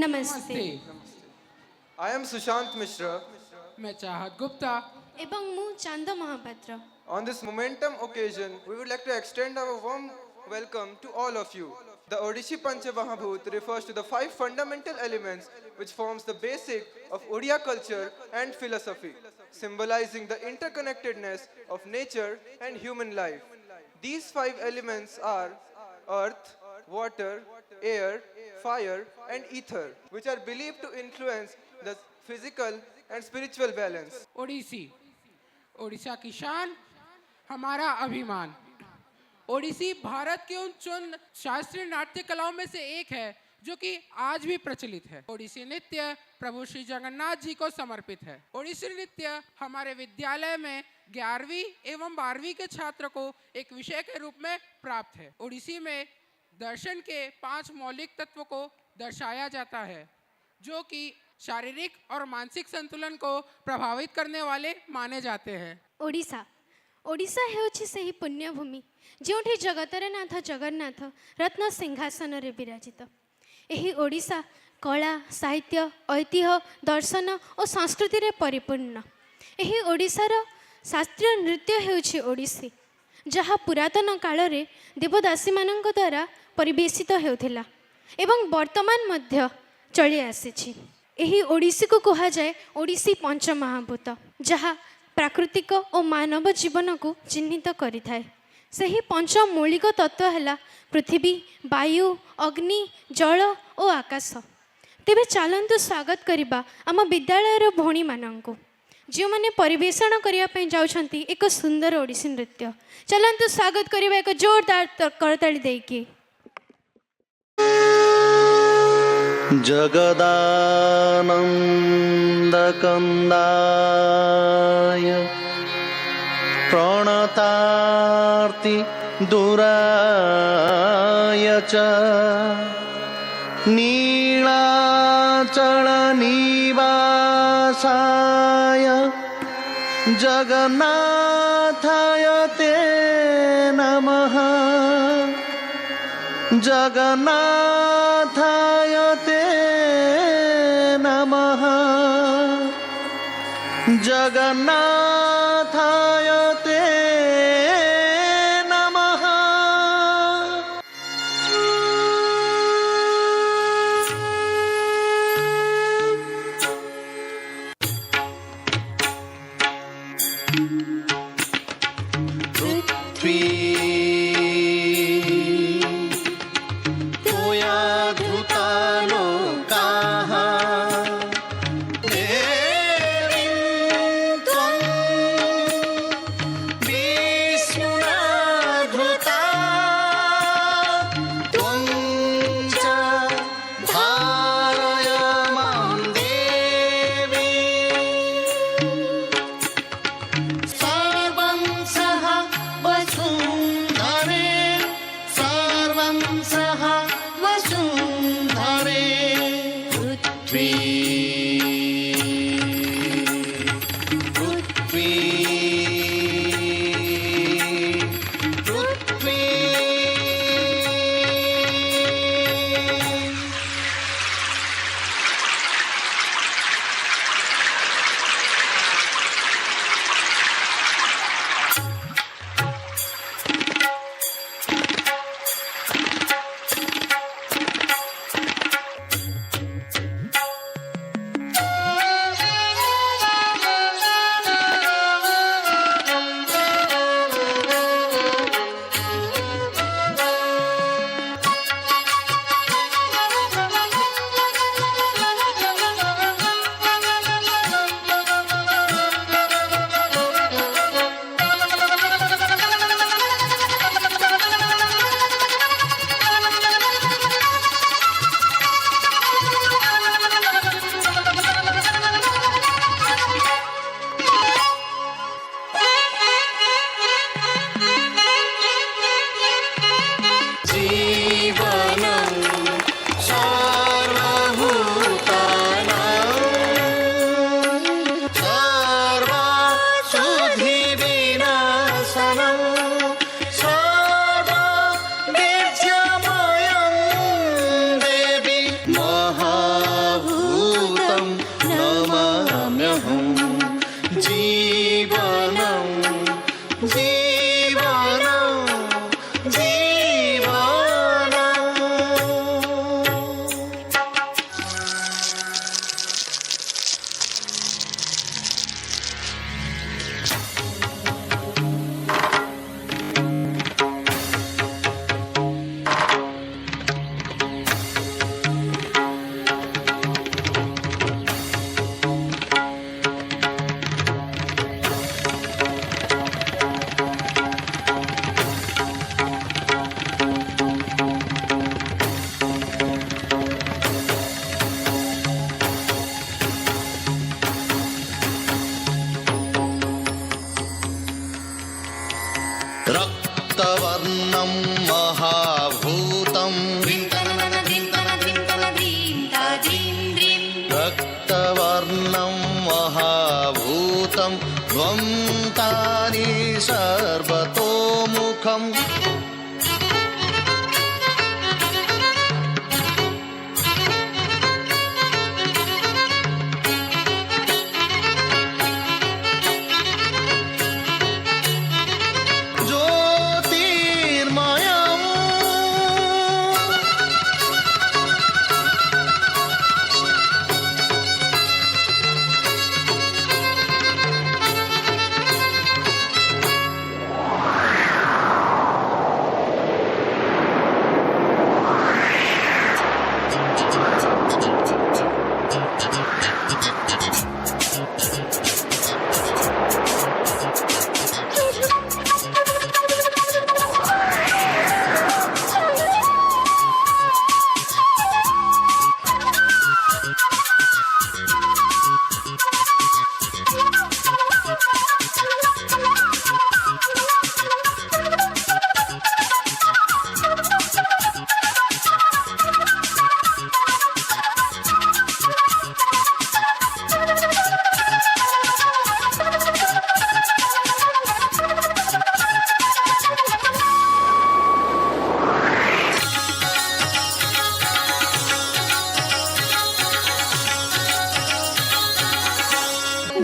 नमस्ते। I am Sushant Mishra. मैं चाहत गुप्ता एवं मु चांद Mahapatra. On this momentum occasion, we would like to extend our warm welcome to all of you. The Odissi Panchamahabhut refers to the 5 fundamental elements which forms the basic of Odia culture and philosophy, symbolizing the interconnectedness of nature and human life. These 5 elements are earth, water, air, fire and ether, which are believed to influence the physical and spiritual balance. Odissi Odisha की शान, हमारा अभिमान। ओडिसी भारत के उन चुन शास्त्रीय नाट्य कलाओं में से एक है जो कि आज भी प्रचलित है। ओडिसी नृत्य प्रभु श्री जगन्नाथ जी को समर्पित है। ओडिसी नृत्य हमारे विद्यालय में 11वीं एवं 12वीं के छात्र को एक विषय के रूप में प्राप्त है। ओडिसी में दर्शन के 5 मौलिक तत्वों को दर्शाया जाता है जो कि शारीरिक और मानसिक संतुलन को प्रभावित करने वाले माने जाते हैं। ओडिशा ओडिशा हेउछि सही पुण्यभूमि जोठी जगतर नाथ जगन्नाथ रत्न सिंहासन रे विराजित। एही ओडिशा कला साहित्य ऐतिह्य दर्शन और संस्कृति रे परिपूर्ण। एही ओडिशार शास्त्रीय नृत्य हेउछि ओडिसी जहाँ पुरातन काल रे देवदासी मानक द्वारा परिवेशित हेउथिला एवं वर्तमान मध्य चली आसीछि। एही ओडिसी को कहा जाए ओडिसी पंचमहाभूत जहाँ प्राकृतिक और मानव जीवन को चिन्हित करि थाए। सही पंच मौलिक तत्व है पृथ्वी वायु अग्नि जल और आकाश। तेबे चलतु स्वागत करवा आम विद्यालय भौणी मानू जो मैंने परिवेषण करने जाउछंती एक सुंदर ओडिसी नृत्य। चलतु स्वागत करवा एक जोरदार करताली देकी। जगदानन्दकन्दाय प्रणतार्ति दुराय च नीलाचलनिवासाय जगन्नाथाय ते नमः। जगन्नाथाय ते नमः। जगन्नाथाय ते नमः। पृथ्वी अन्नं महाभूतं त्वं तानि सर्वतोमुखम्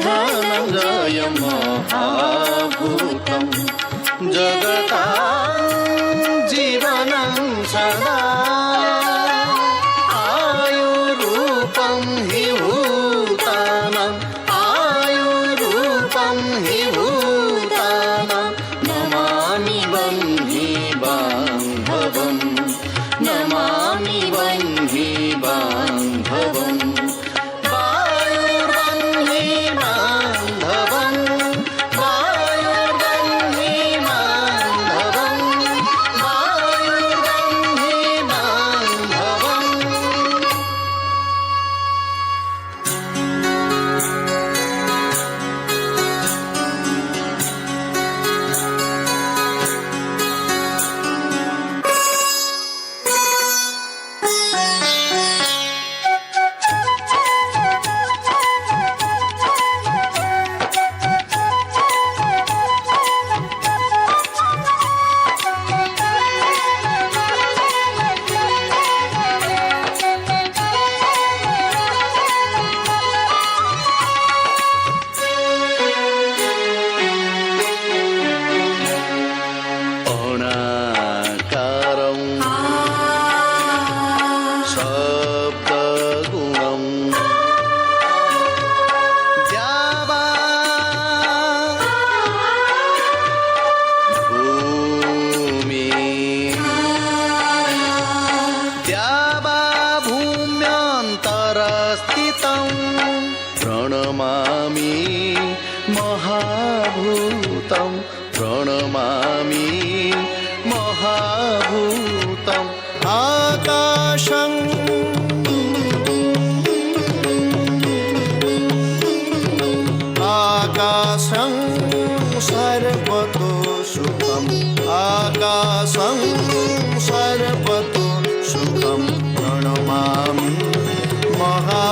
धनञ्जयं महाभूतं जगतां जीवनं सदा आयुरूपं हि भूतानाम् आयुरूपं हि भूतानां नमामि वह्नि बान्धवं नमामि वह्नि बान्धवम् प्रणमामि महाभूतं प्रणमामि महाभूतम् आकाशं आकाशं सर्वतो सुखम् आकाशं सर्वतो सुखं प्रणमामि महा